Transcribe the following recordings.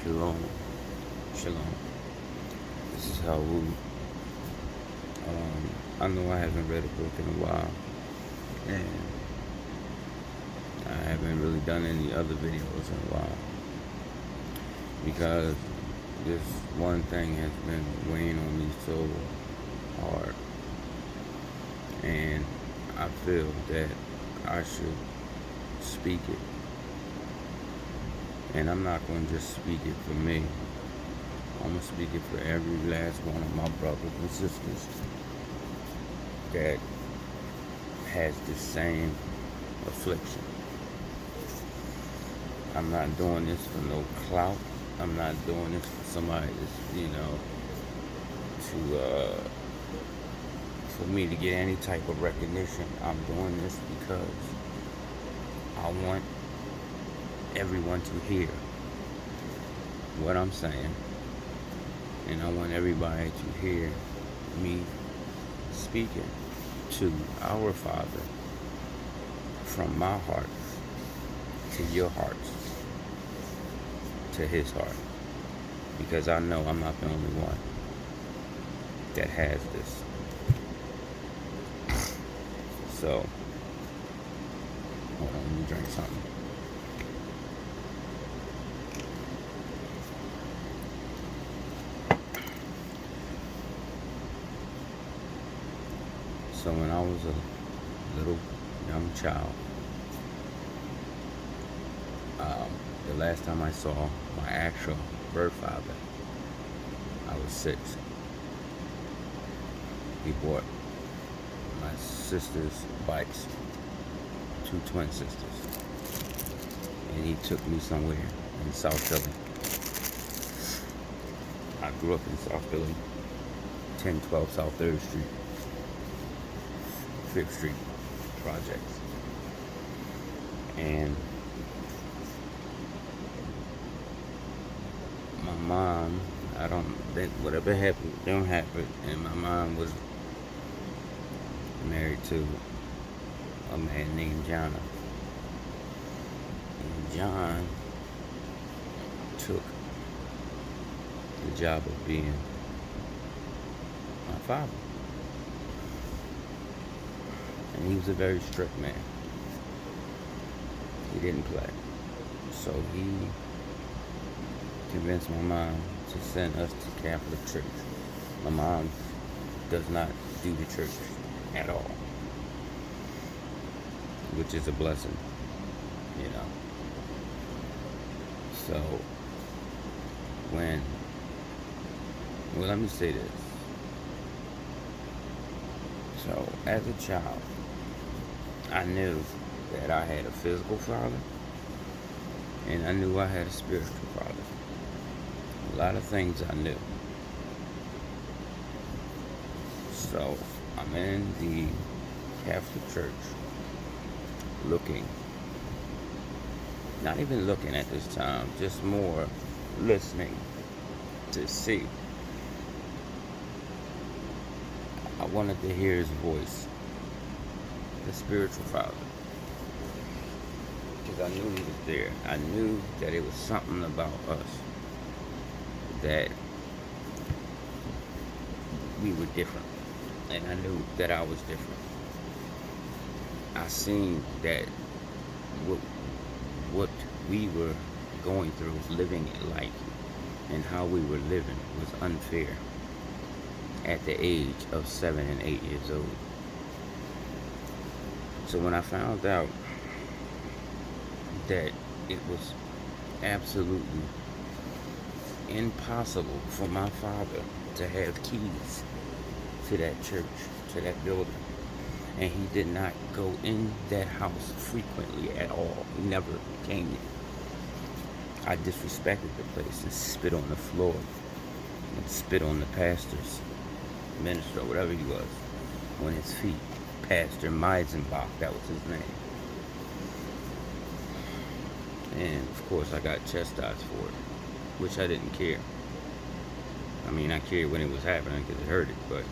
Shalom. Shalom. This is how I know I haven't read a book in a while, and I haven't really done any other videos in a while because this one thing has been weighing on me so hard, and I feel that I should speak it. And I'm not going to just speak it for me. I'm going to speak it for every last one of my brothers and sisters that has the same affliction. I'm not doing this for no clout. I'm not doing this for somebody for me to get any type of recognition. I'm doing this because I want everyone to hear what I'm saying, and I want everybody to hear me speaking to our Father from my heart to your hearts to his heart, because I know I'm not the only one that has this. So hold on, let me drink something. So when I was a little young child, the last time I saw my actual birth father, I was 6. He bought my sister's bikes, 2 twin sisters, and he took me somewhere in South Philly. I grew up in South Philly, 1012 South 3rd Street, 5th Street projects. And my mom, whatever happened, don't happen. And my mom was married to a man named John. And John took the job of being my father. And he was a very strict man. He didn't play. So he convinced my mom to send us to Catholic church. My mom does not do the church at all, which is a blessing, So let me say this. So as a child, I knew that I had a physical father, and I knew I had a spiritual father. A lot of things I knew. So I'm in the Catholic Church not even looking at this time, just more listening to see. I wanted to hear his voice, the spiritual father, because I knew he was there. I knew that it was something about us that we were different, and I knew that I was different. I seen that what we were going through, living life, and how we were living was unfair at the age of 7 and 8 years old. So when I found out that it was absolutely impossible for my father to have keys to that church, to that building, and he did not go in that house frequently at all. He never came there. I disrespected the place and spit on the floor and spit on the pastor's minister, or whatever he was, on his feet. Pastor Meisenbach, that was his name. And of course I got chastised for it, which I didn't care. I mean, I cared when it was happening because it hurted, but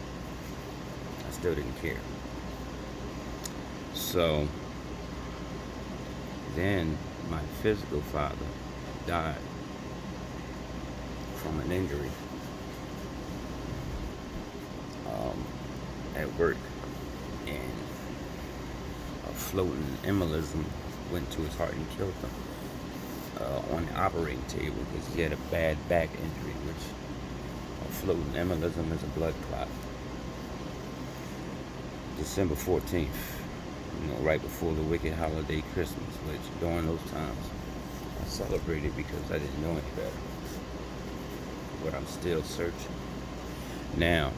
I still didn't care. So then my physical father died from an injury at work, and a floating embolism went to his heart and killed him on the operating table because he had a bad back injury, which a floating embolism is a blood clot. December 14th, right before the wicked holiday Christmas, which during those times I celebrated because I didn't know any better. But I'm still searching. Now,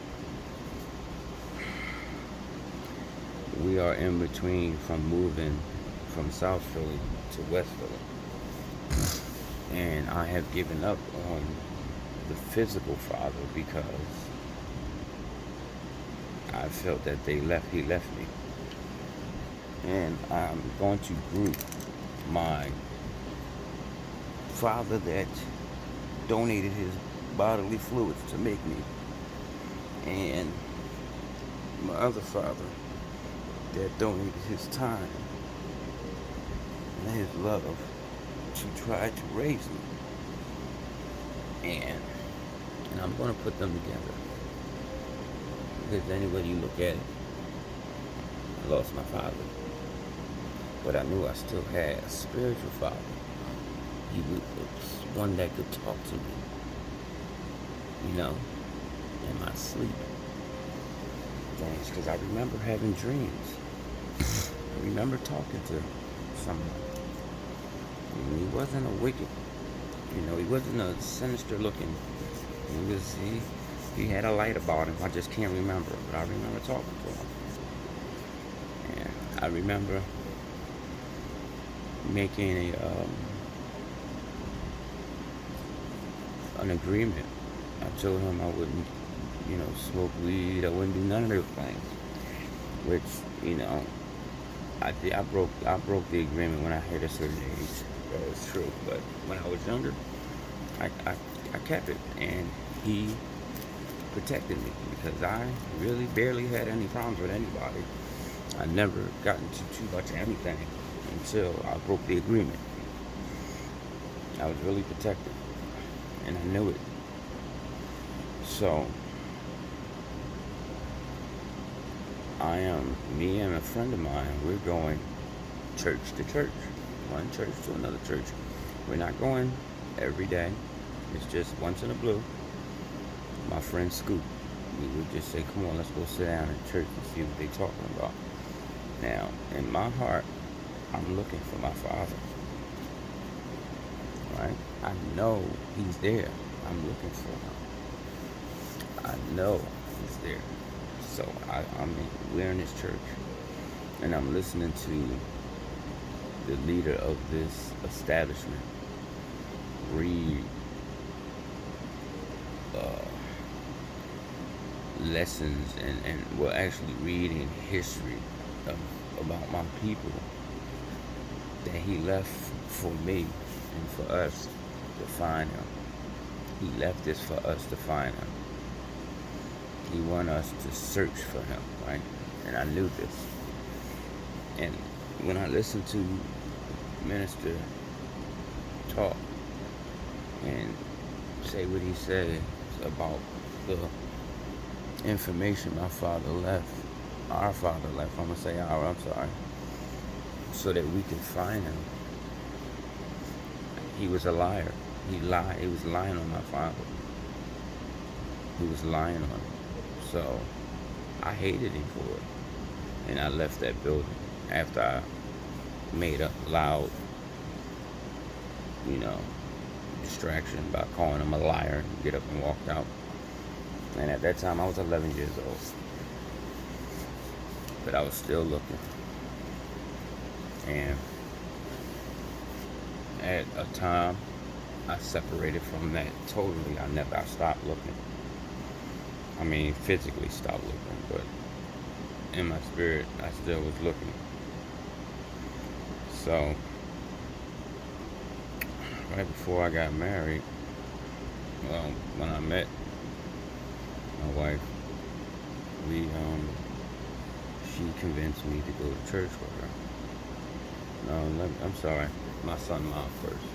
we are in between from moving from South Philly to West Philly. And I have given up on the physical father because I felt that he left me. And I'm going to group my father that donated his bodily fluids to make me, and my other father that donated his time and his love to try to raise me. And I'm going to put them together. Because any way you look at it, I lost my father. But I knew I still had a spiritual father. He was one that could talk to me, in my sleep. Things, because I remember having dreams. I remember talking to someone. He wasn't a wicked, he wasn't a sinister looking. He had a light about him. I just can't remember, but I remember talking to him. And I remember making an agreement. I told him I wouldn't, smoke weed. I wouldn't do none of those things. Which, I broke the agreement when I hit a certain age. That was true. But when I was younger, I kept it, and he protected me because I really barely had any problems with anybody. I never got into too much of anything until I broke the agreement. I was really protected, and I knew it. So me and a friend of mine, we're going church to church, one church to another church. We're not going every day. It's just once in a blue. My friend Scoop, we would just say, come on, let's go sit down in church and see what they're talking about. Now, in my heart, I'm looking for my father. Right? I know he's there. I'm looking for him. I know he's there. So we're in this church, and I'm listening to the leader of this establishment read lessons and actually reading history about my people that he left for me and for us to find him. He left this for us to find him. He wanted us to search for him, right? And I knew this. And when I listened to minister talk and say what he said about the information my father left, our father left, I'm sorry, so that we could find him. He was a liar. He was lying on my father. He was lying on him. So I hated him for it. And I left that building after I made a loud, distraction by calling him a liar and get up and walked out. And at that time I was 11 years old. But I was still looking. And at a time I separated from that totally. I stopped looking. Physically stopped looking, but in my spirit I still was looking. So right before I got married, when I met my wife, she convinced me to go to church with her. I'm sorry, my son-in-law first.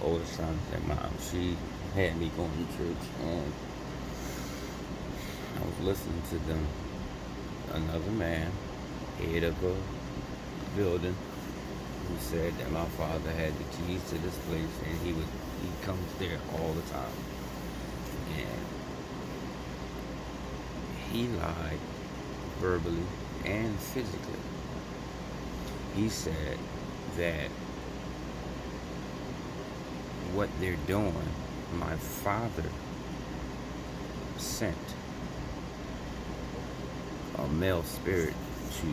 oldest sons and mom. She had me going to church, and I was listening to them. Another man, head of a building, who said that my father had the keys to this place, and he comes there all the time, and he lied verbally and physically. He said that what they're doing, my father sent a male spirit to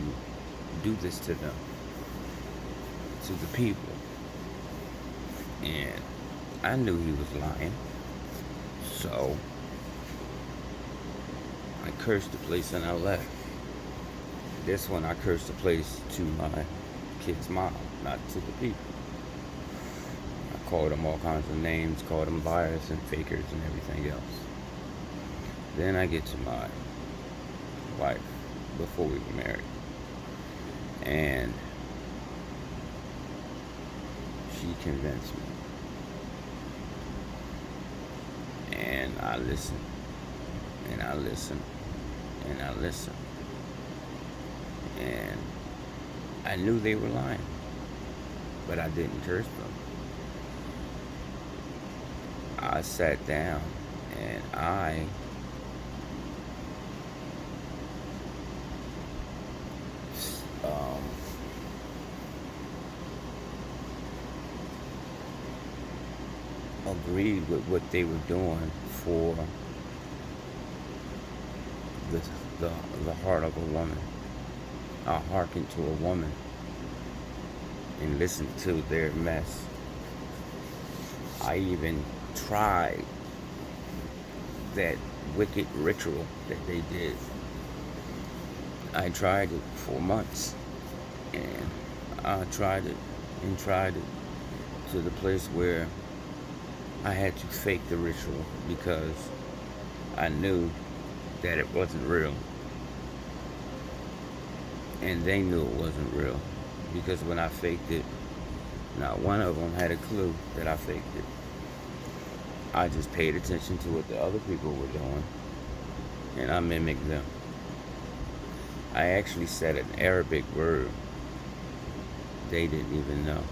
do this to them, to the people. And I knew he was lying. So I cursed the place and I left. This one I cursed the place to my kid's mom, not to the people. I called them all kinds of names, called them liars and fakers and everything else. Then I get to my wife before we were married. And she convinced me. And I listened. And I listened. And I listened. And I knew they were lying. But I didn't curse them. I sat down and I agreed with what they were doing for the, the heart of a woman. I hearkened to a woman and listened to their mess. I even tried that wicked ritual that they did. I tried it for months, and I tried it and tried it to the place where I had to fake the ritual because I knew that it wasn't real. And they knew it wasn't real because when I faked it, not one of them had a clue that I faked it. I just paid attention to what the other people were doing and I mimicked them. I actually said an Arabic word they didn't even know.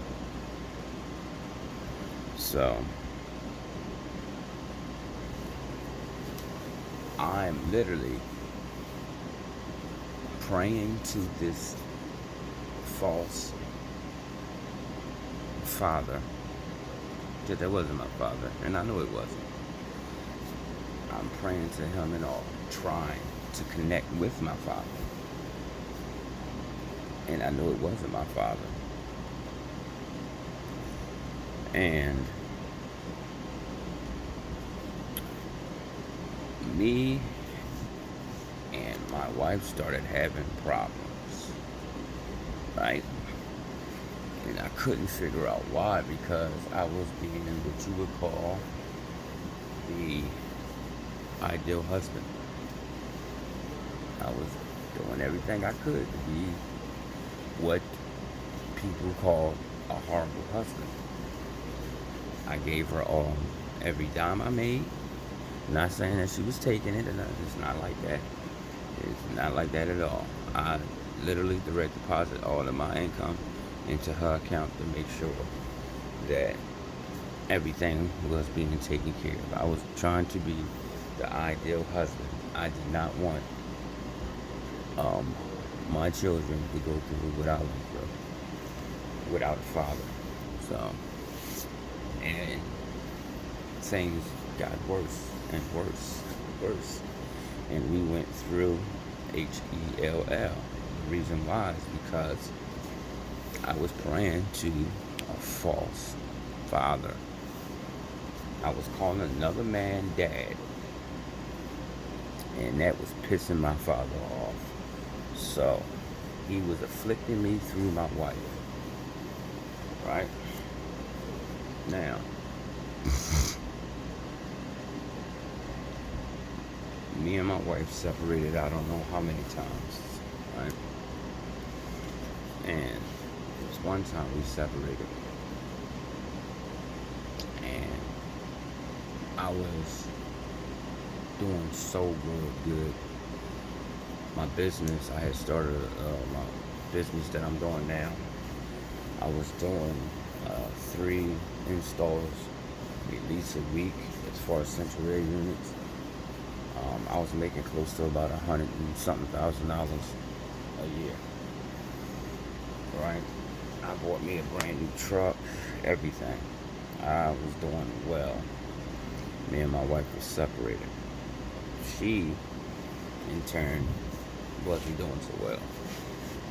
So I'm literally praying to this false father, because that wasn't my father, and I know it wasn't. I'm praying to him and all, trying to connect with my father, and I know it wasn't my father. And me and my wife started having problems, right? And I couldn't figure out why, because I was being what you would call the ideal husband. I was doing everything I could to be what people call a horrible husband. I gave her all, every dime I made. Not saying that she was taking it, and it's not like that. It's not like that at all. I literally direct deposit all of my income into her account to make sure that everything was being taken care of. I was trying to be the ideal husband. I did not want my children to go through what I went through without a father. So, and things got worse and worse and worse. And we went through HELL. The reason why is because I was praying to a false father. I was calling another man dad. And that was pissing my father off. So he was afflicting me through my wife. Right? Now, me and my wife separated I don't know how many times. Right? And it was one time we separated. was doing so good. My business, I had started my business that I'm doing now. I was doing 3 installs at least a week as far as central air units. I was making close to about 100 and something thousand dollars a year. Right? I bought me a brand new truck, everything. I was doing well. Me and my wife were separated. She, in turn, wasn't doing so well.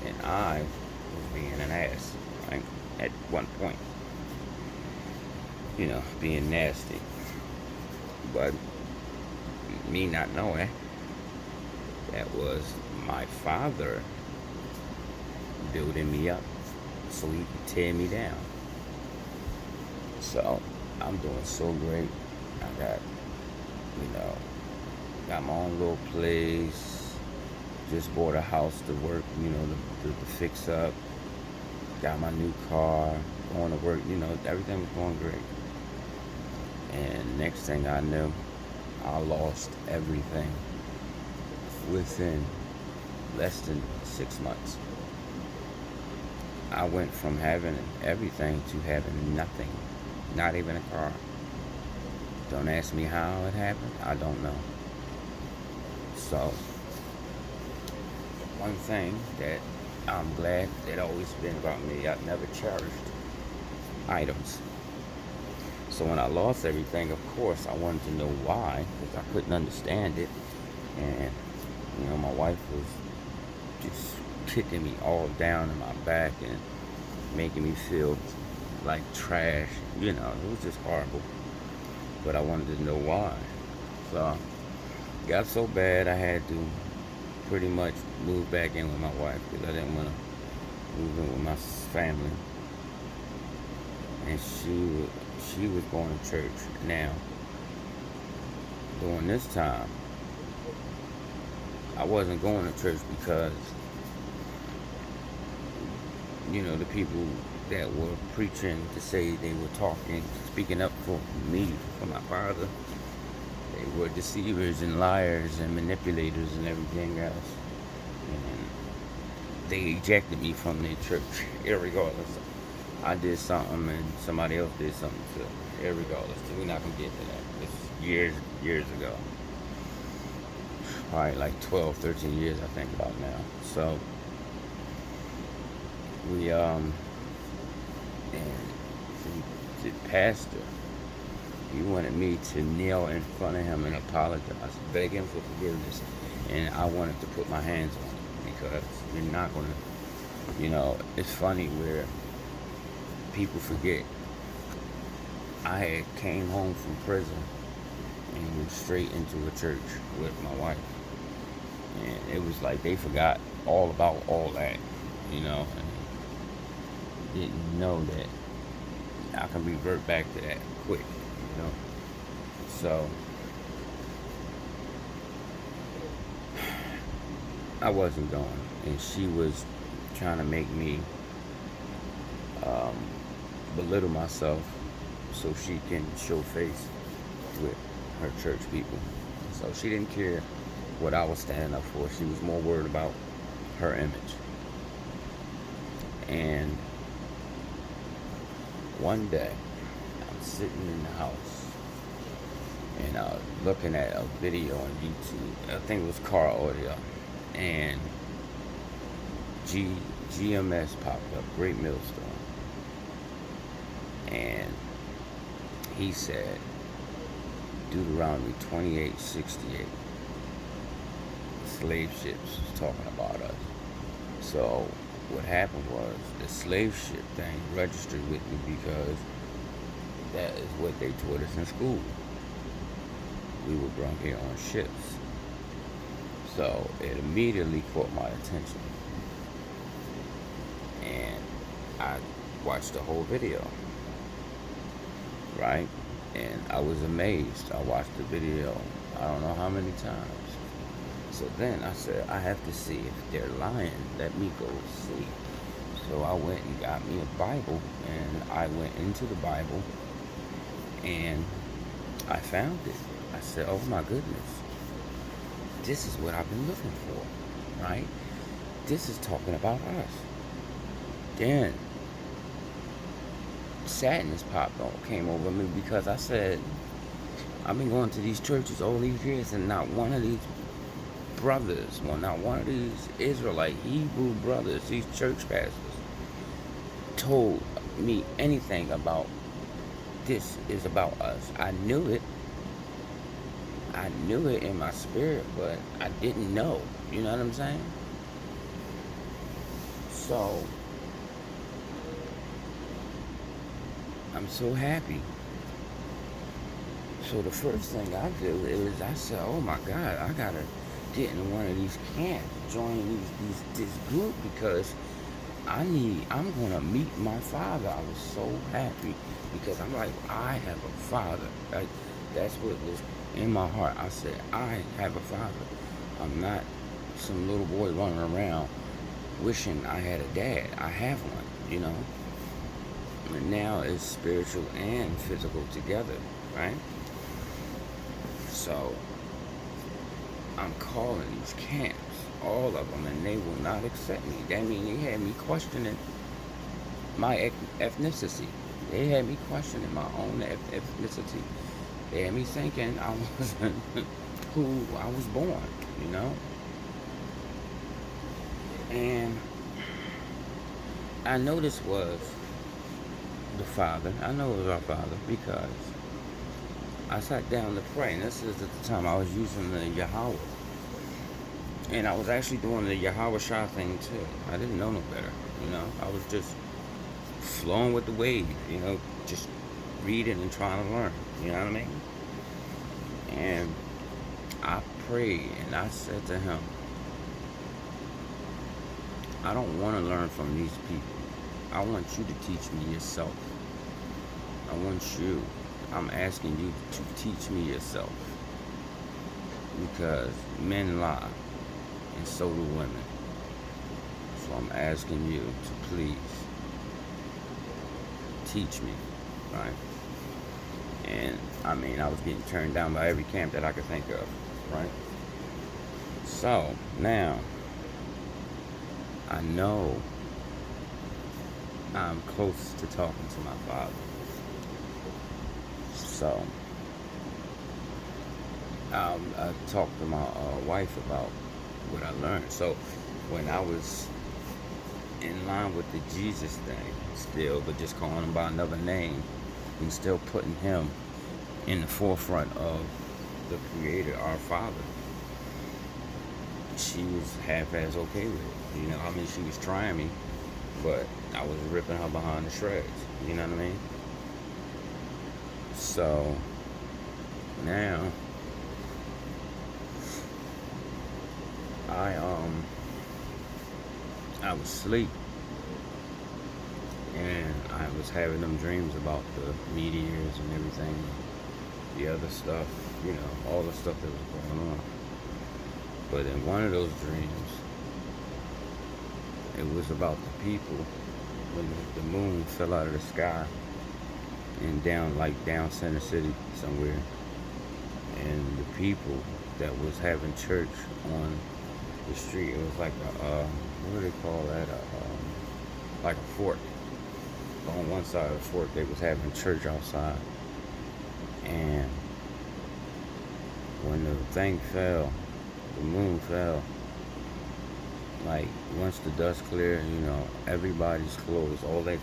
And I was being an ass, right? At one point, being nasty. But me not knowing, that was my father building me up so he could tear me down. So I'm doing so great. I got my own little place. Just bought a house to work, to fix up. Got my new car, going to work, everything was going great. And next thing I knew, I lost everything within less than 6 months. I went from having everything to having nothing, not even a car. Don't ask me how it happened, I don't know. So, one thing that I'm glad that always been about me, I've never cherished items. So when I lost everything, of course, I wanted to know why, because I couldn't understand it. And, my wife was just kicking me all down in my back and making me feel like trash. It was just horrible. But I wanted to know why. So, it got so bad I had to pretty much move back in with my wife because I didn't want to move in with my family. And she was going to church. Now, during this time, I wasn't going to church because, the people that were preaching to say they were speaking up for me, for my father, they were deceivers and liars and manipulators and everything else. And they ejected me from their church, irregardless. I did something and somebody else did something too, irregardless. We're not going to get to that. It's years ago. Probably like 12, 13 years I think about now. So, and the pastor, he wanted me to kneel in front of him and apologize, beg him for forgiveness. And I wanted to put my hands on him because you're not going to, it's funny where people forget. I had came home from prison and went straight into a church with my wife. And it was like they forgot all about all that, and didn't know that I can revert back to that quick, So I wasn't going, and she was trying to make me belittle myself so she can show face with her church people. So she didn't care what I was standing up for. She was more worried about her image. And one day, I'm sitting in the house and looking at a video on YouTube. I think it was Car Audio, and GMS popped up, Great Millstone, and he said Deuteronomy 28:68. Slave ships was talking about us. So what happened was the slave ship thing registered with me because that is what they taught us in school. We were brought here on ships. So it immediately caught my attention. And I watched the whole video. Right? And I was amazed. I watched the video I don't know how many times. So then I said, I have to see if they're lying. Let me go see. So I went and got me a Bible, and I went into the Bible, and I found it. I said, oh my goodness, this is what I've been looking for, right? This is talking about us. Then sadness came over me because I said, I've been going to these churches all these years, and not one of these brothers, well, not one of these Israelite Hebrew brothers, these church pastors, told me anything about this is about us. I knew it. I knew it in my spirit, but I didn't know. You know what I'm saying? So I'm so happy. So the first thing I do is I said, oh my God, I gotta get in one of these camps, join this group, because I'm gonna meet my father. I was so happy because I'm like, I have a father. Like, that's what was in my heart. I said, I have a father. I'm not some little boy running around wishing I had a dad. I have one, you know. And now it's spiritual and physical together, right? So I'm calling these camps, all of them, and they will not accept me. That means they had me questioning my ethnicity. They had me questioning my own ethnicity. They had me thinking I wasn't who I was born, you know? And I know this was the Father. I know it was our Father because I sat down to pray, and this is at the time I was using the Yahweh. And I was actually doing the Yahweh Shah thing too. I didn't know no better, you know? I was just flowing with the wave, you know, just reading and trying to learn, you know what I mean? And I prayed and I said to him, I don't want to learn from these people. I want you to teach me yourself. I want you. I'm asking you to teach me yourself. Because men lie, and so do women. So I'm asking you to please teach me, right? And I mean, I was getting turned down by every camp that I could think of, right? So now I know I'm close to talking to my father. So I talked to my wife about what I learned. So when I was in line with the Jesus thing still, but just calling him by another name and still putting him in the forefront of the Creator, our Father, she was half-ass okay with it. You know, I mean, she was trying me, but I was ripping her behind the shreds. You know what I mean? So now I was asleep and I was having them dreams about the meteors and everything, the other stuff, you know, all the stuff that was going on. But in one of those dreams, it was about the people when the moon fell out of the sky and down Center City somewhere, and the people that was having church on the street. It was like what do they call that? Like a fort. On one side of the fort, they was having church outside, and when the thing fell, the moon fell. Like once the dust cleared, you know, everybody's clothes, all their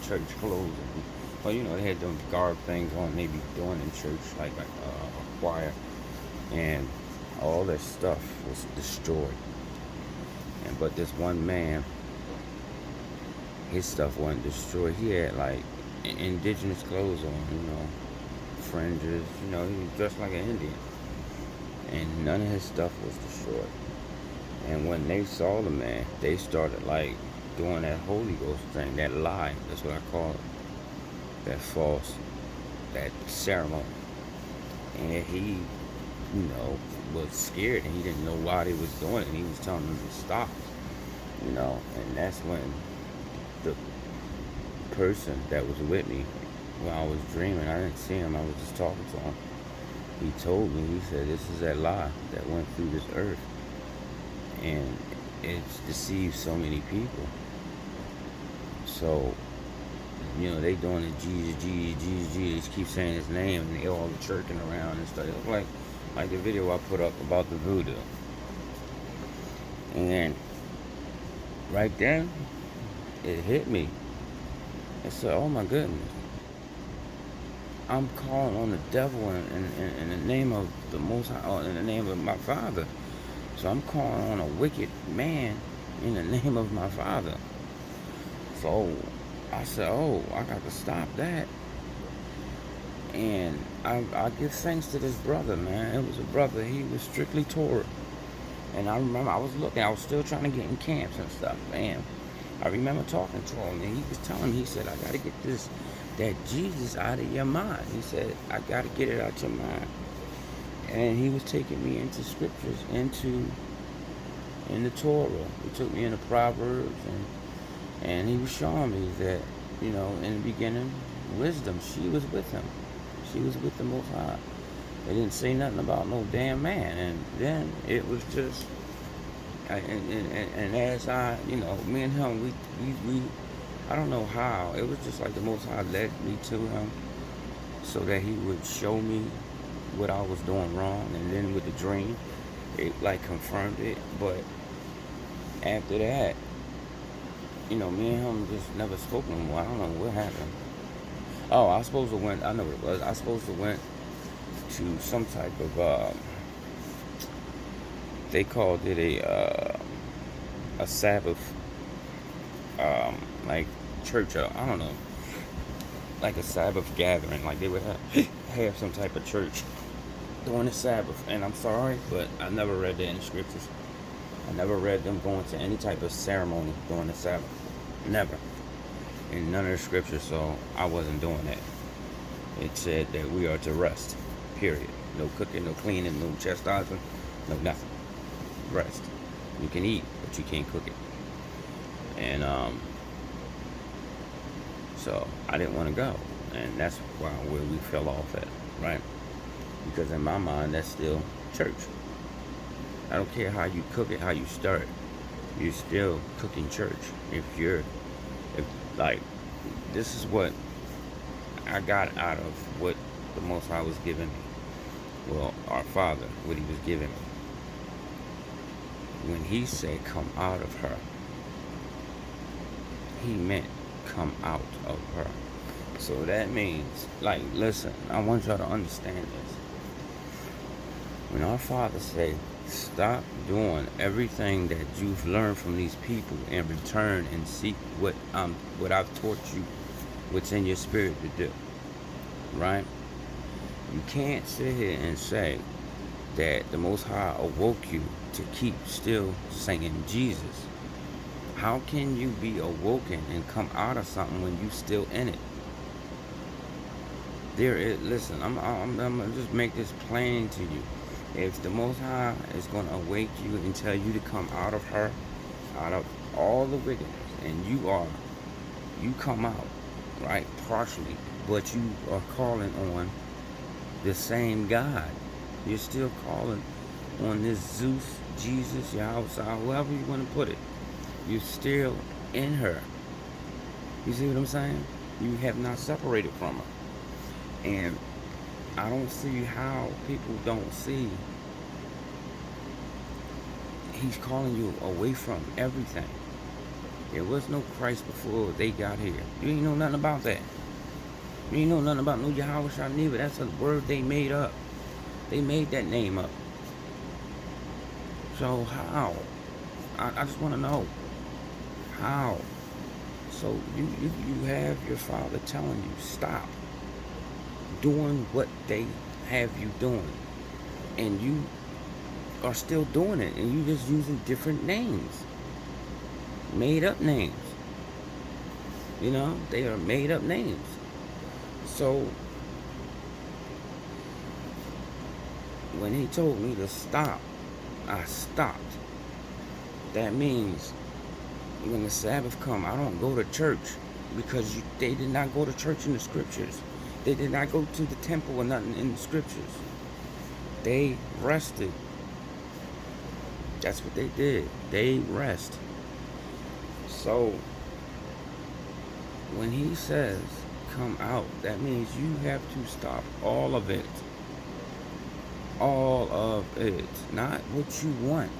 church clothes, and, well, you know, they had them garb things on they be doing in church, like a choir, and all that stuff was destroyed. And but this one man, his stuff wasn't destroyed. He had like indigenous clothes on, you know, fringes, you know, he was dressed like an Indian, and none of his stuff was destroyed. And when they saw the man, they started like doing that Holy Ghost thing, that lie. That's what I call it. That false, that ceremony. And he, you know, was scared and he didn't know why they was doing it. And he was telling them to stop, you know. And that's when the person that was with me, While I was dreaming, I didn't see him. I was just talking to him. He told me, he said, this is that lie that went through this earth. And it's deceived so many people. So, they doing it, Jesus, Jesus, Jesus, Jesus. Keep saying his name, and they all chirking around and stuff. It was like the video I put up about the voodoo. And right then, it hit me. I said, oh my goodness. I'm calling on the devil in the name of the Most High, or in the name of my Father. So I'm calling on a wicked man in the name of my Father. So I said, oh, I got to stop that. And I give thanks to this brother, man. It was a brother. He was strictly Torah. And I remember I was looking. I was still trying to get in camps and stuff. And I remember talking to him, and he was telling me, he said, I got to get that Jesus out of your mind. He said, I got to get it out your mind. And he was taking me into scriptures, in the Torah. He took me into Proverbs, and he was showing me that, in the beginning, wisdom, she was with him. She was with the Most High. They didn't say nothing about no damn man. And then it was just, and as me and him, we I don't know how. It was just like the Most High led me to him so that he would show me what I was doing wrong. And then with the dream, it confirmed it. But after that, me and him just never spoke no more. I don't know what happened. Oh, I was supposed to went. I know what it was. I was supposed to went to some type of. They called it a Sabbath, like church. I don't know, like a Sabbath gathering. Like they would have some type of church during the Sabbath. And I'm sorry, but I never read that in the scriptures. I never read them going to any type of ceremony during the Sabbath. Never. In none of the scriptures, so I wasn't doing that. It said that we are to rest, period. No cooking, no cleaning, no chastising, no nothing. Rest. You can eat, but you can't cook it. And so I didn't want to go. And that's where we fell off at, right? Because in my mind, that's still church. I don't care how you cook it, how you stir it. You're still cooking church. If this is what I got out of what the Most High was giving me. Well, our Father, what he was giving me. When he said, come out of her, he meant come out of her. So that means, listen, I want y'all to understand this. When our Father said, stop doing everything that you've learned from these people and return and seek what I've taught you, what's in your spirit to do. Right? You can't sit here and say that the Most High awoke you to keep still saying Jesus. How can you be awoken and come out of something when you still in it? Listen, I'm gonna just make this plain to you. If the Most High is going to awake you and tell you to come out of her, out of all the wickedness, and you come out, right, partially, but you are calling on the same God. You're still calling on this Zeus, Jesus, Yahweh, whoever you want to put it. You're still in her. You see what I'm saying? You have not separated from her. And I don't see how people don't see he's calling you away from everything. There was no Christ before they got here. You ain't know nothing about that. You ain't know nothing about no Yahweh Shah neither. That's a word they made up. They made that name up. So how? I just want to know. How? So you have your Father telling you, stop doing what they have you doing. And you are still doing it. And you just using different names. Made up names. They are made up names. So when he told me to stop, I stopped. That means when the Sabbath come, I don't go to church. because they did not go to church in the scriptures. They did not go to the temple or nothing in the scriptures. They rested. That's what they did. They rest. So when he says come out, that means you have to stop all of it. All of it. Not what you want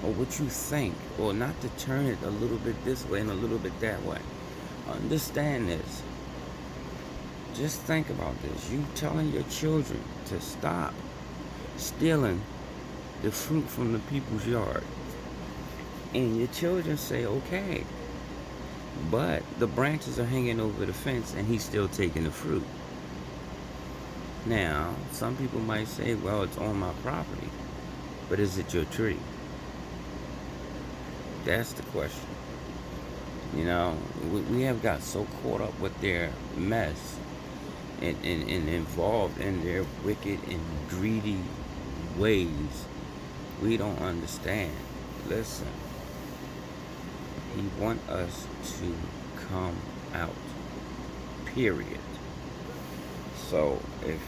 or what you think, or not to turn it a little bit this way and a little bit that way. Understand this. Just think about this. You telling your children to stop stealing the fruit from the people's yard. And your children say, okay. But the branches are hanging over the fence and he's still taking the fruit. Now, some people might say, well, it's on my property. But is it your tree? That's the question. You know, we have got so caught up with their mess and involved in their wicked and greedy ways. We don't understand. Listen, he wants us to come out. Period. So if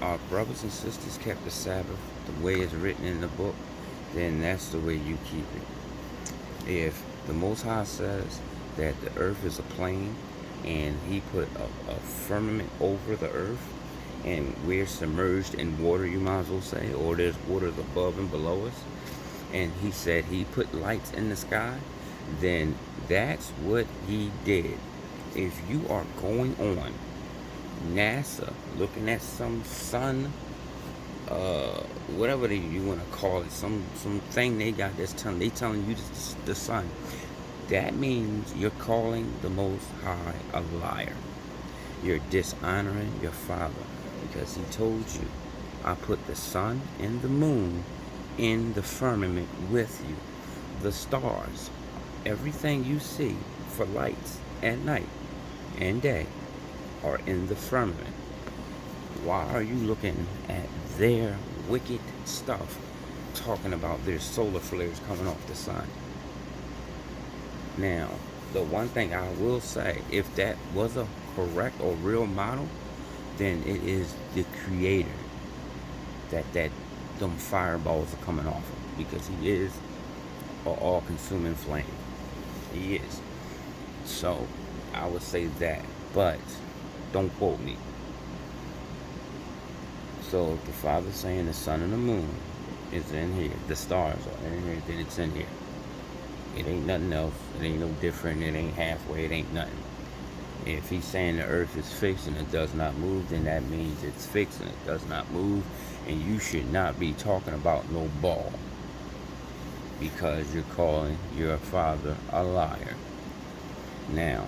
our brothers and sisters kept the Sabbath the way it's written in the book, then that's the way you keep it. If the Most High says that the earth is a plain and he put a firmament over the earth and we're submerged in water, you might as well say, or there's waters above and below us, and he said he put lights in the sky, then that's what he did. If you are going on NASA looking at some sun, whatever you want to call it, some thing they got that's telling you the sun, that means you're calling the Most High a liar. You're dishonoring your Father, because he told you, I put the sun and the moon in the firmament with you. The stars, everything you see for lights at night and day are in the firmament. Why are you looking at their wicked stuff, talking about their solar flares coming off the sun? Now, the one thing I will say, if that was a correct or real model, then it is the Creator that them fireballs are coming off of, because he is an all-consuming flame. He is. So I would say that, but don't quote me. So if the Father's saying the sun and the moon is in here, the stars are in here, then it's in here. It ain't nothing else. It ain't no different. It ain't halfway. It ain't nothing. If he's saying the earth is fixed and it does not move, then that means it's fixed and it does not move. And you should not be talking about no ball, because you're calling your Father a liar. Now,